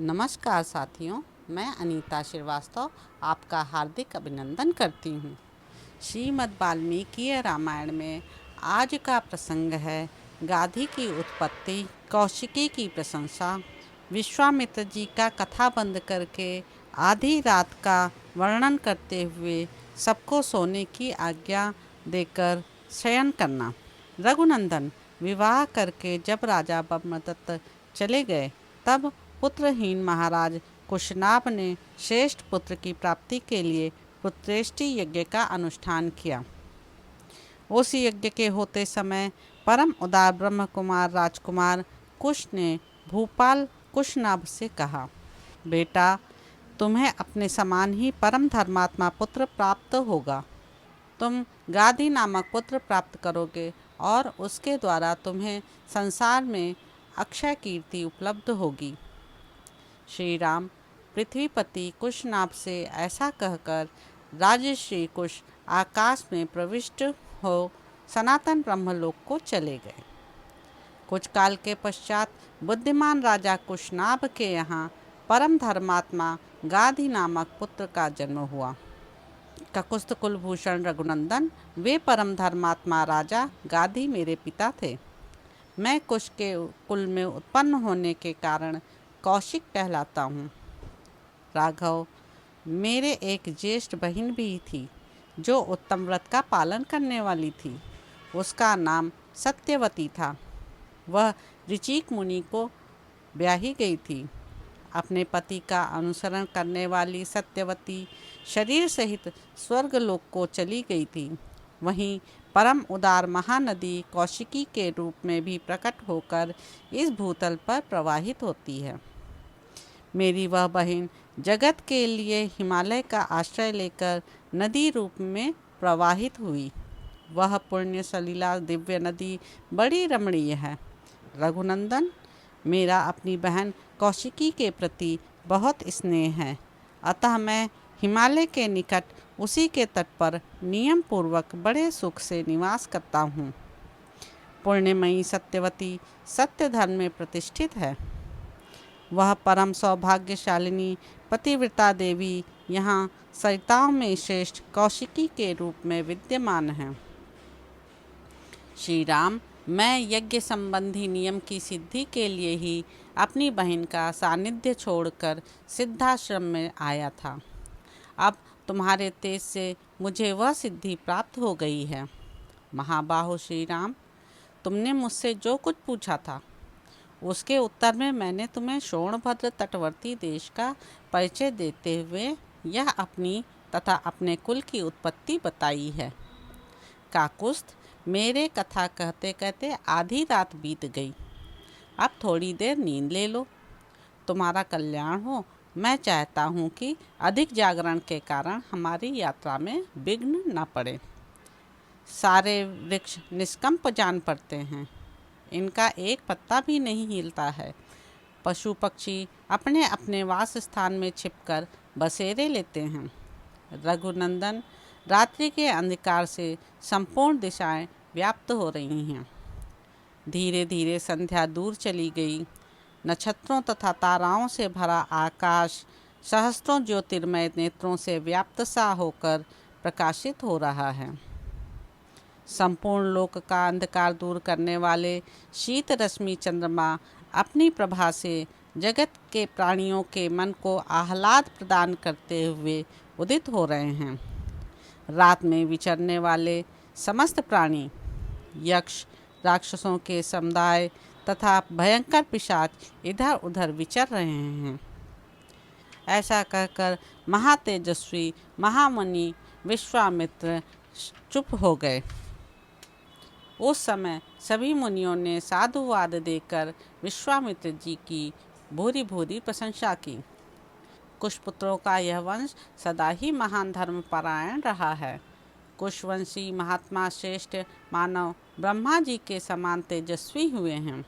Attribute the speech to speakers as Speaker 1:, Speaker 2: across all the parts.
Speaker 1: नमस्कार साथियों, मैं अनीता श्रीवास्तव आपका हार्दिक अभिनंदन करती हूँ। श्रीमद् वाल्मीकि रामायण में आज का प्रसंग है गाधी की उत्पत्ति, कौशिकी की प्रशंसा। विश्वामित्र जी का कथा बंद करके आधी रात का वर्णन करते हुए सबको सोने की आज्ञा देकर शयन करना। रघुनंदन विवाह करके जब राजा ब्रह्मदत्त चले गए तब पुत्रहीन महाराज कुशनाभ ने श्रेष्ठ पुत्र की प्राप्ति के लिए पुत्रेष्टि यज्ञ का अनुष्ठान किया। उस यज्ञ के होते समय परम उदार ब्रह्म कुमार राजकुमार कुश ने भूपाल कुशनाभ से कहा, बेटा, तुम्हें अपने समान ही परम धर्मात्मा पुत्र प्राप्त होगा। तुम गादी नामक पुत्र प्राप्त करोगे और उसके द्वारा तुम्हें संसार में अक्षय कीर्ति उपलब्ध होगी। श्री राम पृथ्वीपति कुशनाभ से ऐसा कहकर राजश्री कुश आकाश में प्रविष्ट हो सनातन ब्रह्मलोक को चले गए। कुछ काल के पश्चात बुद्धिमान राजा कुशनाभ के यहाँ परम धर्मात्मा गाधी नामक पुत्र का जन्म हुआ। ककुस्थ कुलभूषण रघुनंदन, वे परम धर्मात्मा राजा गाधी मेरे पिता थे। मैं कुश के कुल में उत्पन्न होने के कारण कौशिक कहलाता हूँ। राघव, मेरे एक ज्येष्ठ बहन भी थी जो उत्तम व्रत का पालन करने वाली थी। उसका नाम सत्यवती था। वह ऋचिक मुनि को ब्याही गई थी। अपने पति का अनुसरण करने वाली सत्यवती शरीर सहित स्वर्गलोक को चली गई थी। वहीं परम उदार महानदी कौशिकी के रूप में भी प्रकट होकर इस भूतल पर प्रवाहित होती है। मेरी वह बहन जगत के लिए हिमालय का आश्रय लेकर नदी रूप में प्रवाहित हुई। वह पुण्य सलीला दिव्य नदी बड़ी रमणीय है। रघुनंदन, मेरा अपनी बहन कौशिकी के प्रति बहुत स्नेह है, अतः मैं हिमालय के निकट उसी के तट पर नियम पूर्वक बड़े सुख से निवास करता हूँ। पुण्यमयी सत्यवती सत्य धर्म में प्रतिष्ठित है। वह परम सौभाग्यशालिनी पतिव्रता देवी यहाँ सरिताओं में श्रेष्ठ कौशिकी के रूप में विद्यमान है। श्री राम, मैं यज्ञ संबंधी नियम की सिद्धि के लिए ही अपनी बहन का सानिध्य छोड़कर सिद्धाश्रम में आया था। अब तुम्हारे तेज से मुझे वह सिद्धि प्राप्त हो गई है। महाबाहो श्री राम, तुमने मुझसे जो कुछ पूछा था उसके उत्तर में मैंने तुम्हें सोनभद्र तटवर्ती देश का परिचय देते हुए यह अपनी तथा अपने कुल की उत्पत्ति बताई है। काकुस्थ, मेरे कथा कहते कहते आधी रात बीत गई। अब थोड़ी देर नींद ले लो, तुम्हारा कल्याण हो। मैं चाहता हूँ कि अधिक जागरण के कारण हमारी यात्रा में विघ्न न पड़े। सारे वृक्ष निष्कंप जान पड़ते हैं, इनका एक पत्ता भी नहीं हिलता है। पशु पक्षी अपने अपने वास स्थान में छिपकर बसेरे लेते हैं। रघुनंदन, रात्रि के अंधकार से संपूर्ण दिशाएं व्याप्त हो रही हैं। धीरे धीरे संध्या दूर चली गई। नक्षत्रों तथा ताराओं से भरा आकाश सहस्त्रों ज्योतिर्मय नेत्रों से व्याप्त सा होकर प्रकाशित हो रहा है। संपूर्ण लोक का अंधकार दूर करने वाले शीत रश्मि चंद्रमा अपनी प्रभा से जगत के प्राणियों के मन को आह्लाद प्रदान करते हुए उदित हो रहे हैं। रात में विचरने वाले समस्त प्राणी, यक्ष, राक्षसों के समुदाय तथा भयंकर पिशाच इधर उधर विचर रहे हैं। ऐसा कहकर महातेजस्वी महामुनि विश्वामित्र चुप हो गए। उस समय सभी मुनियों ने साधुवाद देकर विश्वामित्र जी की भूरी भूरी प्रशंसा की। कुशपुत्रों का यह वंश सदा ही महान धर्मपरायण रहा है। कुशवंशी महात्मा श्रेष्ठ मानव ब्रह्मा जी के समान तेजस्वी हुए हैं।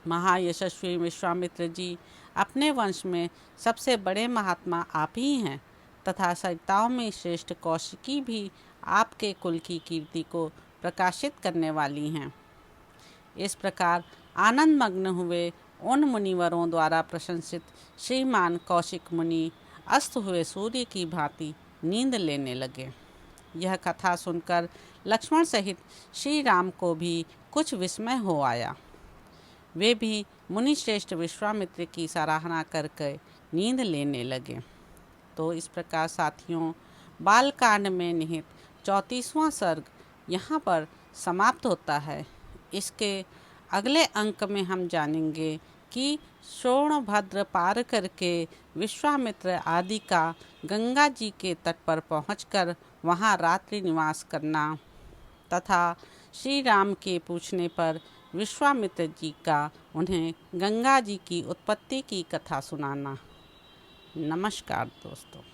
Speaker 1: महायशस्वी विश्वामित्र जी अपने वंश में सबसे बड़े महात्मा आप ही हैं तथा सरिताओं में श्रेष्ठ कौशिकी भी आपके कुल की कीर्ति को प्रकाशित करने वाली हैं। इस प्रकार आनंद मग्न हुए उन मुनिवरों द्वारा प्रशंसित श्रीमान कौशिक मुनि अस्त हुए सूर्य की भांति नींद लेने लगे। यह कथा सुनकर लक्ष्मण सहित श्री राम को भी कुछ विस्मय हो आया। वे भी मुनिश्रेष्ठ विश्वामित्र की सराहना करके नींद लेने लगे। तो इस प्रकार साथियों, बालकांड में निहित 34वां सर्ग यहाँ पर समाप्त होता है। इसके अगले अंक में हम जानेंगे कि सोनभद्र पार करके विश्वामित्र आदि का गंगा जी के तट पर पहुंचकर वहां रात्रि निवास करना तथा श्री राम के पूछने पर विश्वामित्र जी का उन्हें गंगा जी की उत्पत्ति की कथा सुनाना। नमस्कार दोस्तों।